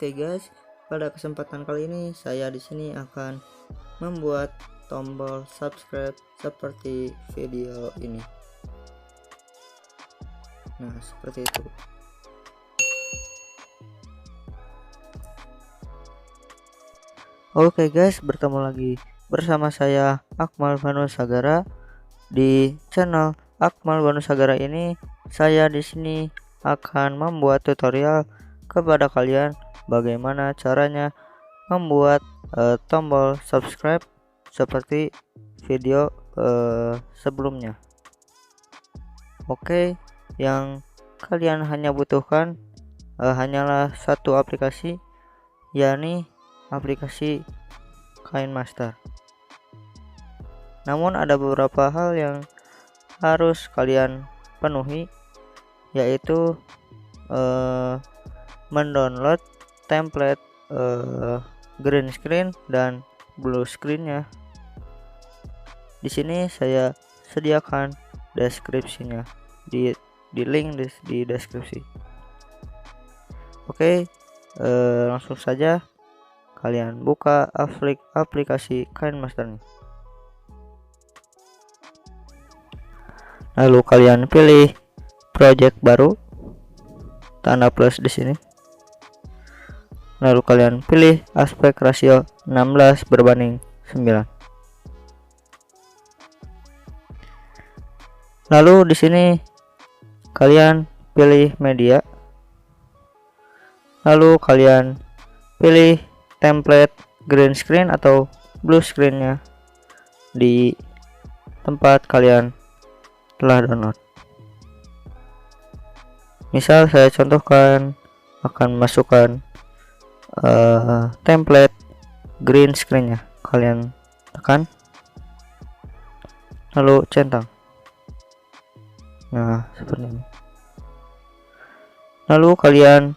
Oke guys, pada kesempatan kali ini saya di sini akan membuat tombol subscribe seperti video ini. Nah, seperti itu. Oke guys, bertemu lagi bersama saya Akmal Vanusagara di channel Akmal Vanusagara ini. Saya di sini akan membuat tutorial kepada kalian bagaimana caranya membuat tombol subscribe seperti video sebelumnya. Oke, yang kalian hanya butuhkan hanyalah satu aplikasi, yakni aplikasi KineMaster. Namun ada beberapa hal yang harus kalian penuhi, yaitu mendownload template green screen dan blue screen-nya. Di sini saya sediakan deskripsinya di link di deskripsi. Oke, langsung saja kalian buka aplikasi KineMaster. Lalu kalian pilih project baru, tanda plus di sini. Lalu kalian pilih aspek rasio 16:9. Lalu di sini kalian pilih media. Lalu kalian pilih template green screen atau blue screen-nya di tempat kalian telah download. Misal saya contohkan akan masukkan template green screen-nya. Kalian tekan lalu centang. Nah, seperti ini. Lalu kalian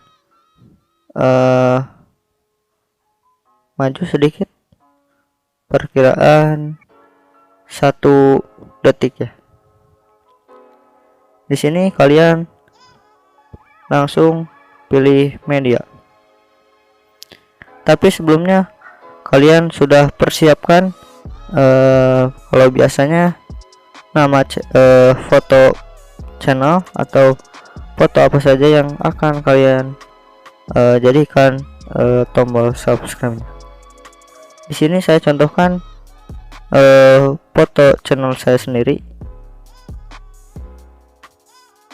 maju sedikit, perkiraan 1 detik ya. Di sini kalian langsung pilih media. Tapi sebelumnya kalian sudah persiapkan kalau biasanya nama foto channel atau foto apa saja yang akan kalian jadikan tombol subscribe. Di sini saya contohkan foto channel saya sendiri.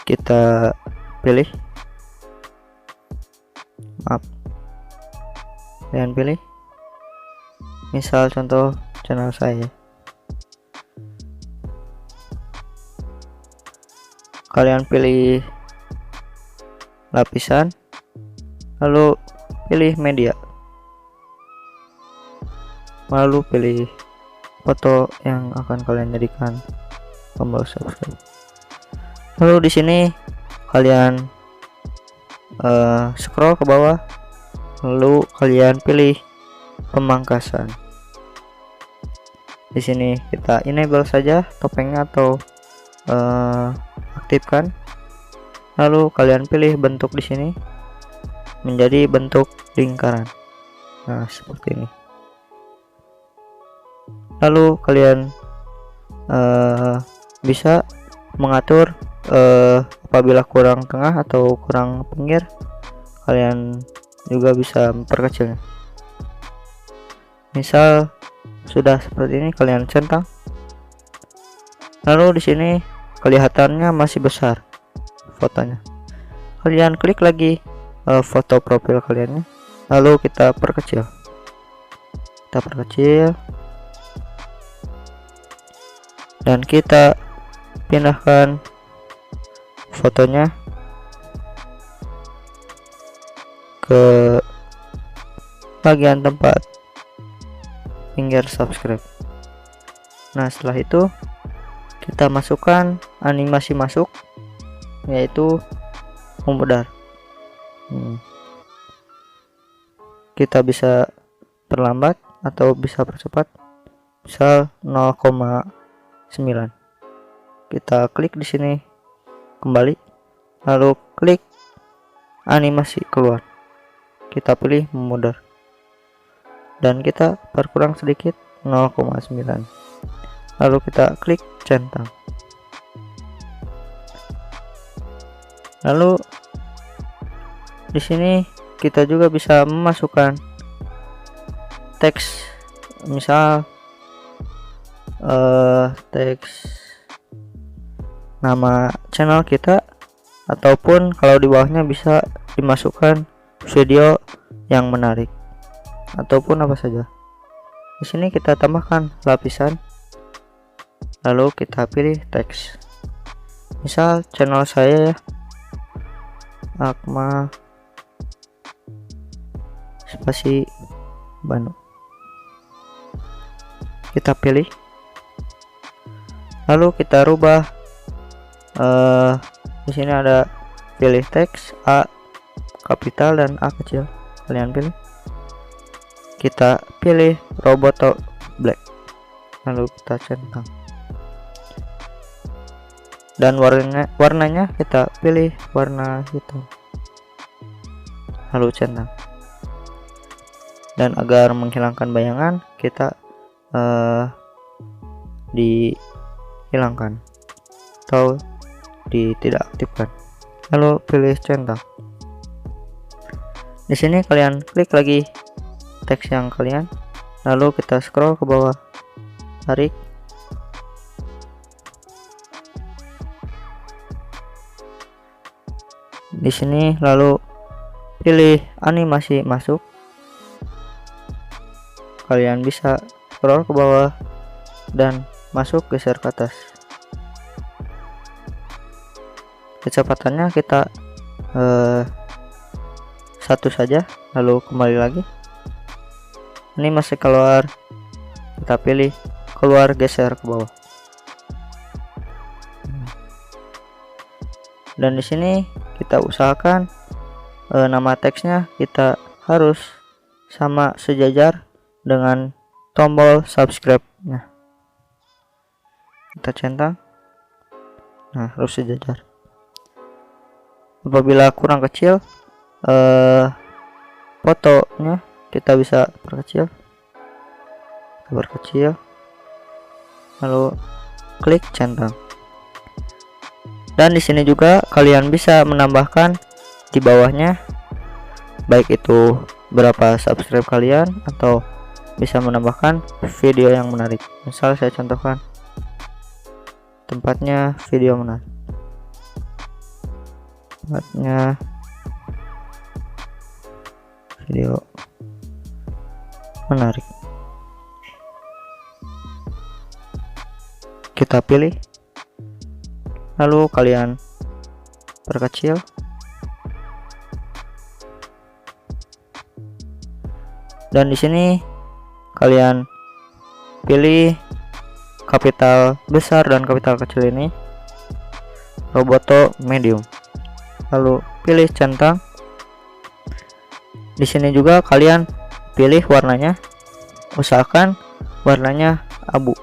Kita pilih, kalian pilih misal contoh channel saya. Kalian pilih lapisan, lalu pilih media, lalu pilih foto yang akan kalian jadikan tombol subscribe. Lalu di sini kalian scroll ke bawah, lalu kalian pilih pemangkasan. Di sini kita enable saja topengnya atau aktifkan. Lalu kalian pilih bentuk di sini menjadi bentuk lingkaran. Nah, seperti ini. Lalu kalian bisa mengatur apabila kurang tengah atau kurang pinggir, kalian juga bisa memperkecilnya. Misal sudah seperti ini, kalian centang. Lalu di sini kelihatannya masih besar fotonya. Kalian klik lagi foto profil kalian, lalu kita perkecil. Dan kita pindahkan fotonya ke bagian tempat pinggir subscribe. Nah, setelah itu kita masukkan animasi masuk, yaitu memudar. Kita bisa perlambat atau bisa percepat, misal 0,9. Kita klik di sini kembali, lalu klik animasi keluar. kita pilih memudar dan kita berkurang sedikit 0,9, lalu kita klik centang. Lalu di sini kita juga bisa memasukkan teks, misal teks nama channel kita, ataupun kalau di bawahnya bisa dimasukkan video yang menarik ataupun apa saja. Di sini kita tambahkan lapisan, lalu kita pilih teks, misal channel saya ya, Akmal spasi Bandung. Kita pilih, lalu kita rubah. Di sini ada pilih teks A kapital dan A kecil, kalian pilih. Kita pilih Roboto Black, lalu kita centang dan warnanya kita pilih warna hitam, lalu centang. Dan agar menghilangkan bayangan kita dihilangkan atau tidak aktifkan, lalu pilih centang. Di sini kalian klik lagi teks yang kalian, lalu kita scroll ke bawah, tarik, di sini lalu pilih animasi masuk. Kalian bisa scroll ke bawah dan masuk, geser ke atas. Kecepatannya kita 1 saja, lalu kembali lagi. Ini masih keluar, kita pilih keluar, geser ke bawah. Dan di sini kita usahakan nama teksnya kita harus sama sejajar dengan tombol subscribe-nya. Kita centang, nah harus sejajar. Apabila kurang kecil fotonya, kita bisa perkecil, lalu klik centang. Dan di sini juga kalian bisa menambahkan di bawahnya, baik itu berapa subscribe kalian atau bisa menambahkan video yang menarik. Misal saya contohkan tempatnya video menarik, kita pilih, lalu kalian perkecil, dan di sini kalian pilih kapital besar dan kapital kecil ini, Roboto medium, lalu pilih centang. Di sini juga kalian pilih warnanya, usahakan warnanya abu.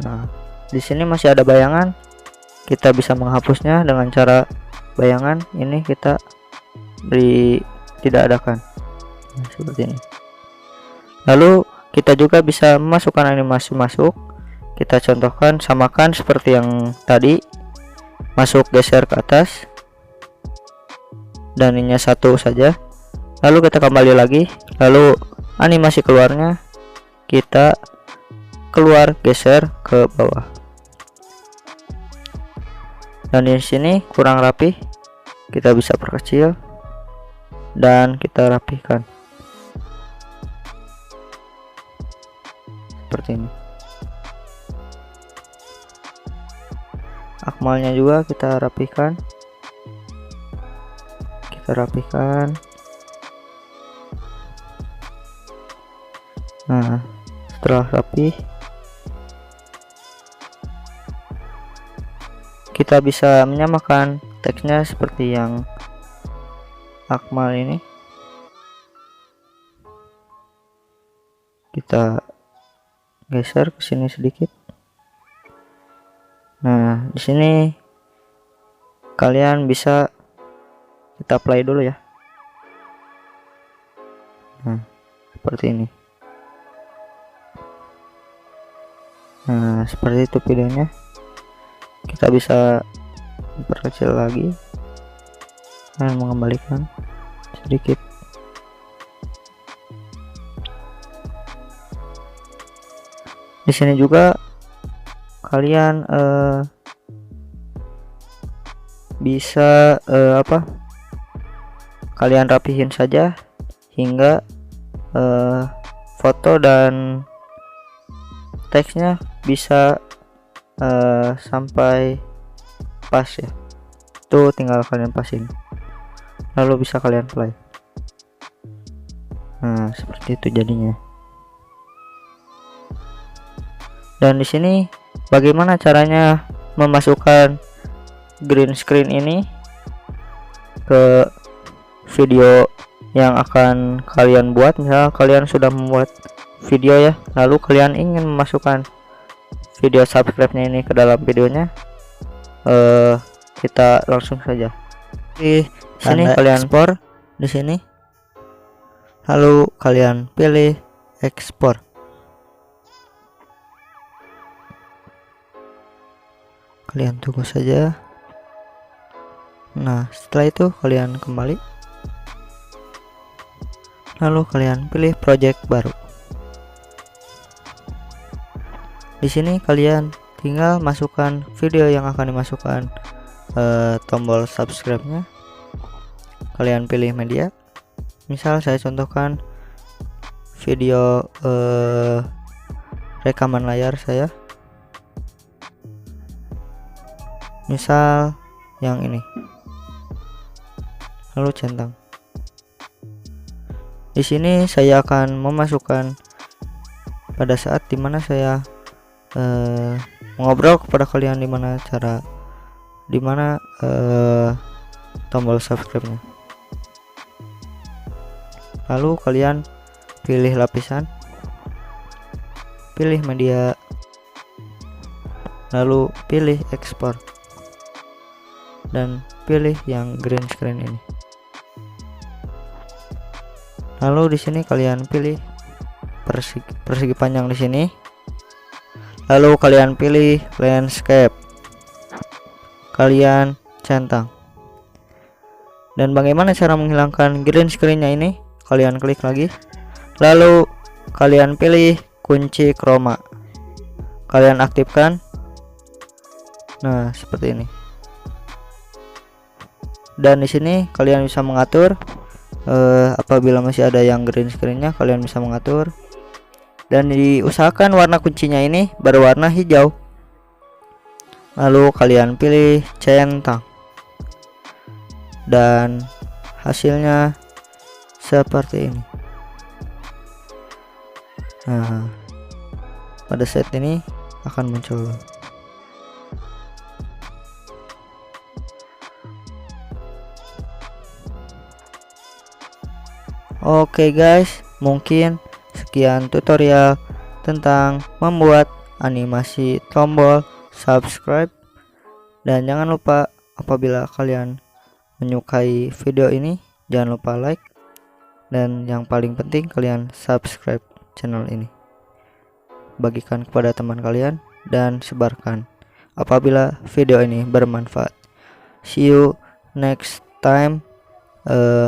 Nah, di sini masih ada bayangan, kita bisa menghapusnya dengan cara bayangan ini kita tidak adakan, nah, seperti ini. Lalu kita juga bisa memasukkan animasi masuk. Kita contohkan, samakan seperti yang tadi, masuk, geser ke atas, dan ininya 1 saja. Lalu kita kembali lagi, lalu animasi keluarnya kita keluar, geser ke bawah. Dan di sini kurang rapi, kita bisa perkecil dan kita rapihkan seperti ini. Akmalnya juga kita rapihkan, nah setelah rapi kita bisa menyamakan teksnya seperti yang Akmal ini. Kita geser ke sini sedikit. Nah, di sini kalian bisa, kita play dulu ya. Nah, seperti ini. Nah, seperti itu videonya. Kita bisa perkecil lagi dan mengembalikan sedikit. Di sini juga kalian bisa kalian rapihin saja hingga foto dan teksnya bisa sampai pas ya. Itu tinggal kalian pasin, lalu bisa kalian play. Nah, seperti itu jadinya. Dan di sini bagaimana caranya memasukkan green screen ini ke video yang akan kalian buat. Misal kalian sudah membuat video ya, lalu kalian ingin memasukkan video subscribe-nya ini ke dalam videonya, kita langsung saja di sini kalian ekspor di sini, lalu kalian pilih ekspor. Kalian tunggu saja. Nah, setelah itu kalian kembali, lalu kalian pilih project baru. Di sini kalian tinggal masukkan video yang akan dimasukkan, tombol subscribe-nya. Kalian pilih media. Misal saya contohkan video rekaman layar saya. Misal yang ini. Lalu centang. Di sini saya akan memasukkan pada saat dimana saya ngobrol kepada kalian dimana tombol subscribe-nya. Lalu kalian pilih lapisan, pilih media, lalu pilih ekspor dan pilih yang green screen ini. Lalu di sini kalian pilih persegi panjang di sini. Lalu kalian pilih landscape. Kalian centang. Dan bagaimana cara menghilangkan green screen-nya ini? Kalian klik lagi. Lalu kalian pilih kunci chroma. Kalian aktifkan. Nah, seperti ini. Dan di sini kalian bisa mengatur apabila masih ada yang green screen-nya, kalian bisa mengatur. Dan diusahakan warna kuncinya ini berwarna hijau. Lalu kalian pilih centang. Dan hasilnya seperti ini. Nah, pada saat ini akan muncul. Oke guys, mungkin sekian tutorial tentang membuat animasi tombol subscribe. Dan jangan lupa apabila kalian menyukai video ini, jangan lupa like, dan yang paling penting kalian subscribe channel ini, bagikan kepada teman kalian dan sebarkan apabila video ini bermanfaat. See you next time.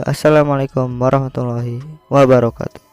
Assalamualaikum warahmatullahi wabarakatuh.